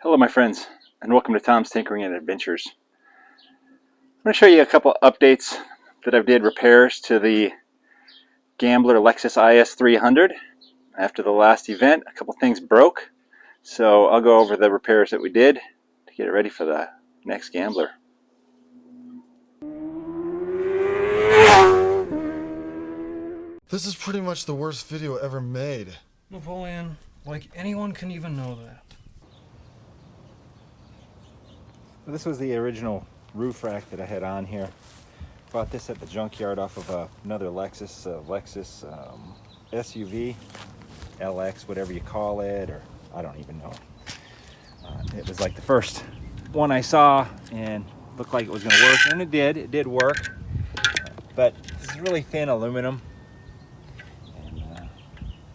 Hello my friends, and welcome to Tom's Tinkering and Adventures. I'm going to show you a couple updates that I've did repairs to the Gambler Lexus IS300. After the last event, a couple things broke, so I'll go over the repairs that we did to get it ready for the next Gambler. This is pretty much the worst video ever made. Napoleon, like anyone can even know that. This was the original roof rack that I had on here. Bought this at the junkyard off of another Lexus SUV, LX, whatever you call it, or I don't even know. It was like the first one I saw and looked like it was going to work, and it did work. But this is really thin aluminum, and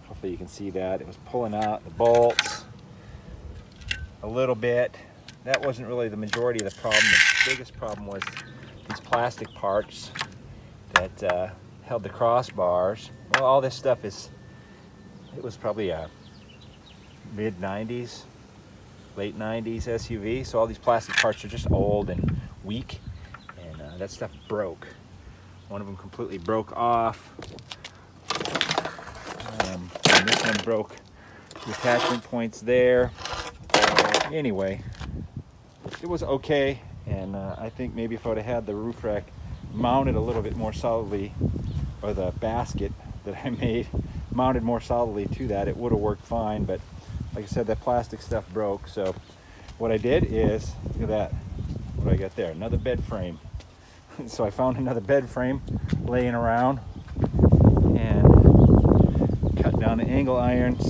hopefully you can see that. It was pulling out the bolts a little bit. That wasn't really the majority of the problem. The biggest problem was these plastic parts that held the crossbars. Well, all this stuff it was probably a mid-90s, late 90s SUV, so all these plastic parts are just old and weak, and that stuff broke. One of them completely broke off, and this one broke the attachment points there. Anyway, it was okay, and I think maybe if I would have had the roof rack mounted a little bit more solidly, or the basket that I made mounted more solidly to that, it would have worked fine. But like I said, that plastic stuff broke. So what I did is, look at that, what do I got there? Another bed frame. So I found another bed frame laying around and cut down the angle irons.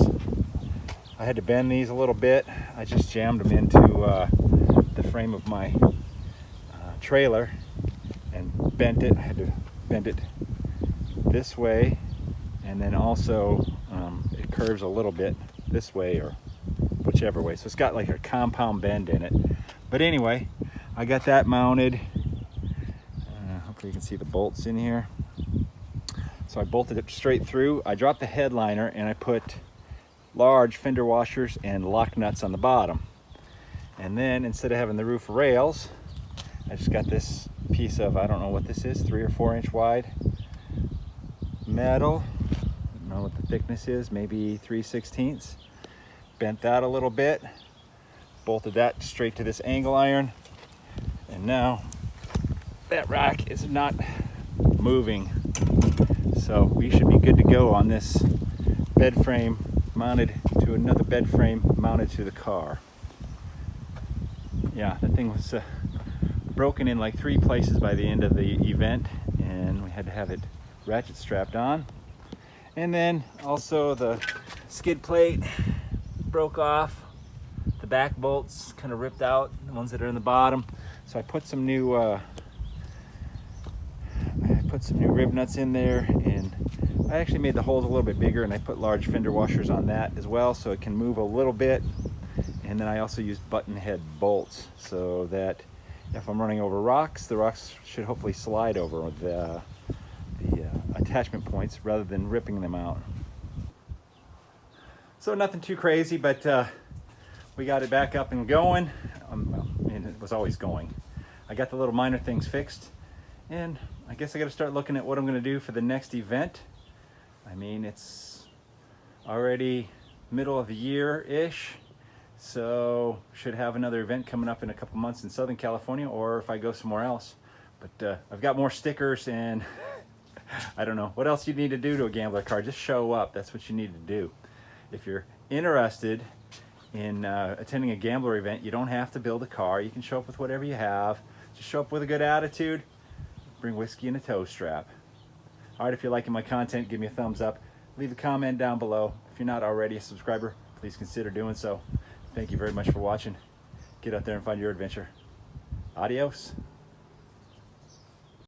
I had to bend these a little bit. I just jammed them into the frame of my trailer and bent it. I had to bend it this way, and then also it curves a little bit this way or whichever way. So it's got like a compound bend in it. But anyway, I got that mounted. Hopefully you can see the bolts in here. So I bolted it straight through. I dropped the headliner and I put large fender washers and lock nuts on the bottom. And then instead of having the roof rails, I just got this piece of, I don't know what this is, 3 or 4 inch wide metal. I don't know what the thickness is, maybe 3/16. Bent that a little bit, bolted that straight to this angle iron, and now that rack is not moving. So we should be good to go on this bed frame mounted to another bed frame mounted to the car. Yeah, that thing was broken in like 3 places by the end of the event, and we had to have it ratchet strapped on. And then also the skid plate broke off, the back bolts kind of ripped out, the ones that are in the bottom. So I put some new rib nuts in there, and I actually made the holes a little bit bigger, and I put large fender washers on that as well so it can move a little bit. And then I also used button head bolts so that if I'm running over rocks, the rocks should hopefully slide over the attachment points rather than ripping them out. So nothing too crazy, but we got it back up and going. And it was always going. I got the little minor things fixed, and I guess I got to start looking at what I'm going to do for the next event. I mean, it's already middle of the year-ish, so should have another event coming up in a couple months in Southern California, or if I go somewhere else. But I've got more stickers, and I don't know what else you need to do to a gambler car. Just show up. That's what you need to do. If you're interested in attending a gambler event, you don't have to build a car. You can show up with whatever you have. Just show up with a good attitude. Bring whiskey and a tow strap. All right, if you're liking my content, give me a thumbs up. Leave a comment down below. If you're not already a subscriber, please consider doing so. Thank you very much for watching. Get out there and find your adventure. Adios.